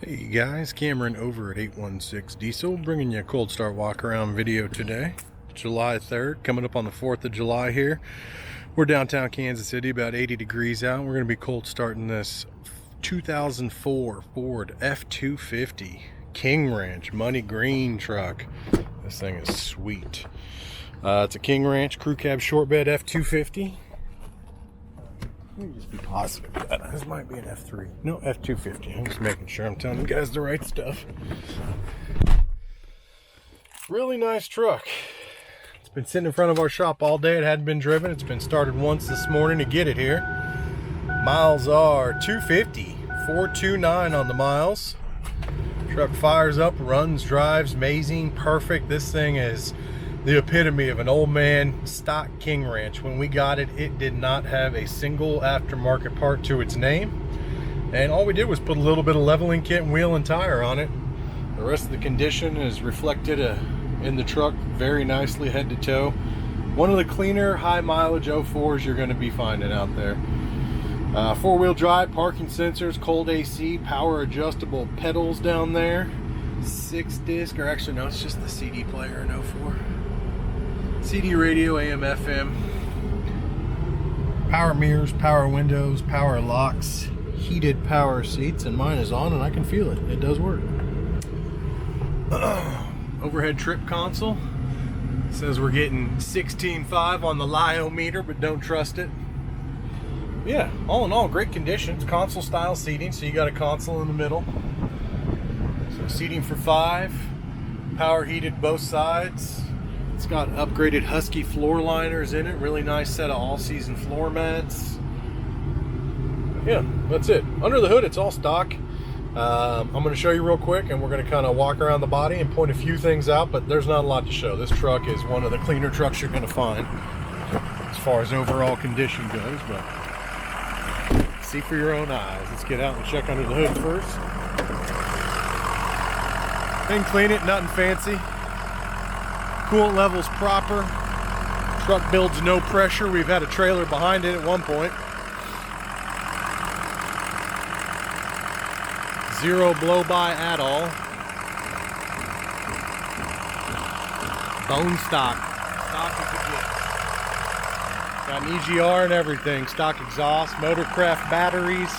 Hey guys, Cameron over at 816 Diesel, bringing you a cold start walk around video today. July 3rd, coming up on the 4th of July here. We're downtown Kansas City, about 80 degrees out. We're going to be cold starting this 2004 Ford F250 King Ranch Money Green truck. This thing is sweet. It's a King Ranch crew cab short bed F250. Let me just be positive. This might be an F3. No, F250. I'm just making sure I'm telling you guys the right stuff. Really nice truck. It's been sitting in front of our shop all day. It hadn't been driven. It's been started once this morning to get it here. Miles are 250, 429 on the miles. Truck fires up, runs, drives, amazing, perfect. This thing is the epitome of an old man stock King Ranch. When we got it, it did not have a single aftermarket part to its name, and all we did was put a little bit of leveling kit and wheel and tire on it. The rest of the condition is reflected in the truck very nicely, head to toe. One of the cleaner high mileage 04s you're going to be finding out there. Four-wheel drive, parking sensors, cold AC, power adjustable pedals down there, 6-disc, or actually no, it's just the CD player in 04. CD radio, AM, FM, power mirrors, power windows, power locks, heated power seats, and mine is on and I can feel it. It does work. Overhead trip console. It says we're getting 16.5 on the LIO meter, but don't trust it. Yeah, all in all, great conditions. Console style seating, so you got a console in the middle. So seating for 5, power heated both sides. It's got upgraded Husky floor liners in it. Really nice set of all-season floor mats. Yeah, that's it. Under the hood, it's all stock. I'm going to show you real quick, and we're going to kind of walk around the body and point a few things out, but there's not a lot to show. This truck is one of the cleaner trucks you're going to find as far as overall condition goes, but see for your own eyes. Let's get out and check under the hood first. Then clean it, nothing fancy. Coolant levels proper. Truck builds no pressure. We've had a trailer behind it at one point. Zero blow by at all. Bone stock. Stock as it gets. Got an EGR and everything. Stock exhaust, Motorcraft batteries.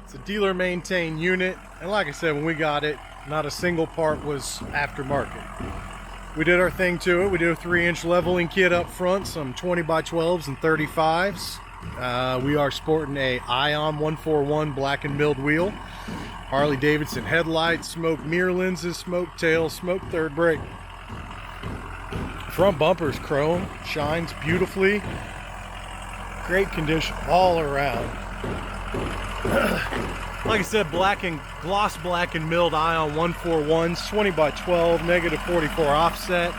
It's a dealer maintained unit. And like I said, when we got it, not a single part was aftermarket. We did our thing to it. We did a 3-inch leveling kit up front, some 20x12s and 35s. We are sporting a Ion 141 black and milled wheel, Harley Davidson headlights, smoke mirror lenses, smoke tail, smoke third brake. Front bumper's chrome, shines beautifully. Great condition all around. Like I said, gloss black and milled Ion 141s, 20x12, negative 44 offset,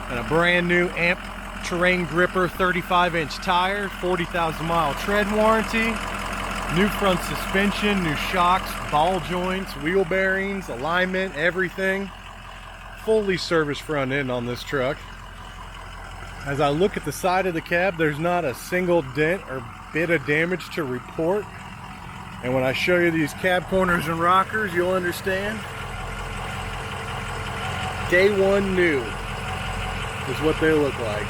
and a brand new AMP terrain gripper 35-inch tire, 40,000 mile tread warranty, new front suspension, new shocks, ball joints, wheel bearings, alignment, everything. Fully serviced front end on this truck. As I look at the side of the cab, there's not a single dent or bit of damage to report. And when I show you these cab corners and rockers, you'll understand. Day one new is what they look like.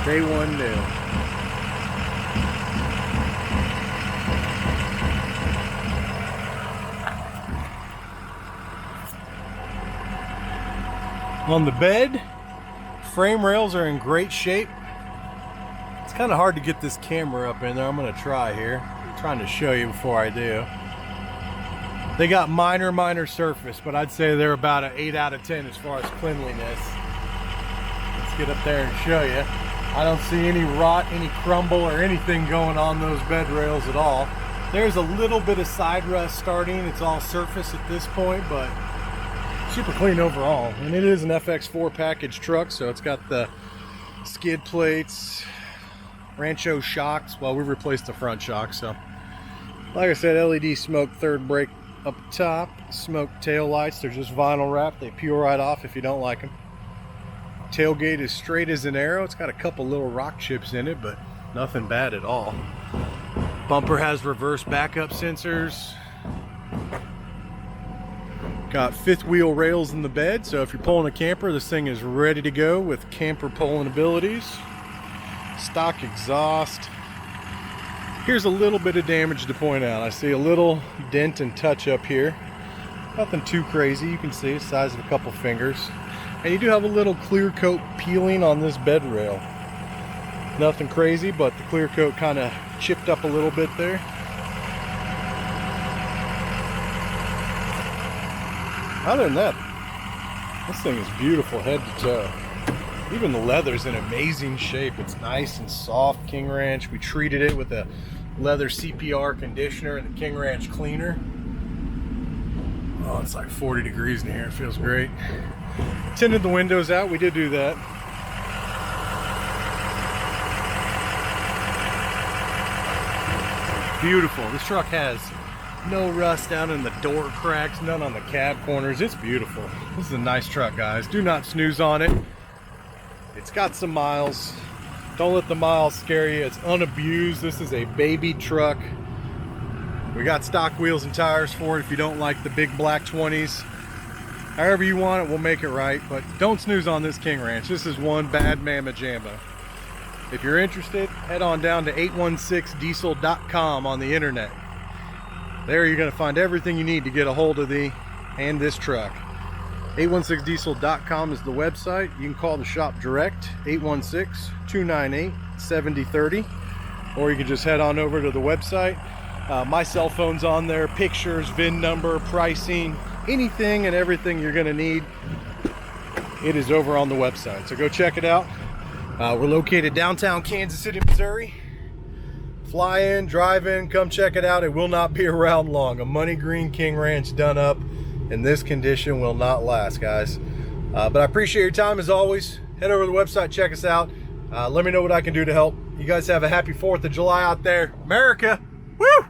Day one new. On the bed, frame rails are in great shape. It's kind of hard to get this camera up in there. I'm going to try here. Trying to show you before I do. They got minor surface, but I'd say they're about an 8 out of 10 as far as cleanliness. Let's get up there and show you. I don't see any rot, any crumble, or anything going on those bed rails at all. There's a little bit of side rust starting. It's all surface at this point, but super clean overall. And it is an FX4 package truck, so it's got the skid plates, Rancho shocks. Well, we replaced the front shock, so like I said, LED smoke third brake up top, smoke tail lights. They're just vinyl wrapped. They peel right off if you don't like them. Tailgate is straight as an arrow. It's got a couple little rock chips in it, but nothing bad at all. Bumper has reverse backup sensors. Got fifth wheel rails in the bed, so if you're pulling a camper, this thing is ready to go with camper pulling abilities. Stock exhaust. Here's a little bit of damage to point out. I see a little dent and touch up here. Nothing too crazy. You can see the size of a couple fingers. And you do have a little clear coat peeling on this bed rail. Nothing crazy, but the clear coat kind of chipped up a little bit there. Other than that, this thing is beautiful head to toe. Even the leather's in amazing shape. It's nice and soft. King Ranch, we treated it with a leather CPR conditioner and the King Ranch cleaner. Oh, it's like 40 degrees in here. It feels great. Tinted the windows out. We did do that. Beautiful. This truck has no rust down in the door cracks, none on the cab corners. It's beautiful. This is a nice truck, guys. Do not snooze on it. It's got some miles. Don't let the miles scare you. It's unabused. This is a baby truck. We got stock wheels and tires for it if you don't like the big black 20s. However you want it, we'll make it right. But don't snooze on this King Ranch. This is one bad mamma jamma. If you're interested, head on down to 816diesel.com on the internet. There you're going to find everything you need to get a hold of this truck. 816diesel.com is the website. You can call the shop direct, 816-298-7030, or you can just head on over to the website. My cell phone's on there, pictures, VIN number, pricing, anything and everything you're going to need. It is over on the website, so go check it out. We're located downtown Kansas City, Missouri. Fly in, drive in, come check it out. It will not be around long. A money green King Ranch done up in this condition will not last, guys. But I appreciate your time as always. Head over to the website, check us out. Let me know what I can do to help. You guys have a happy 4th of July out there. America! Woo!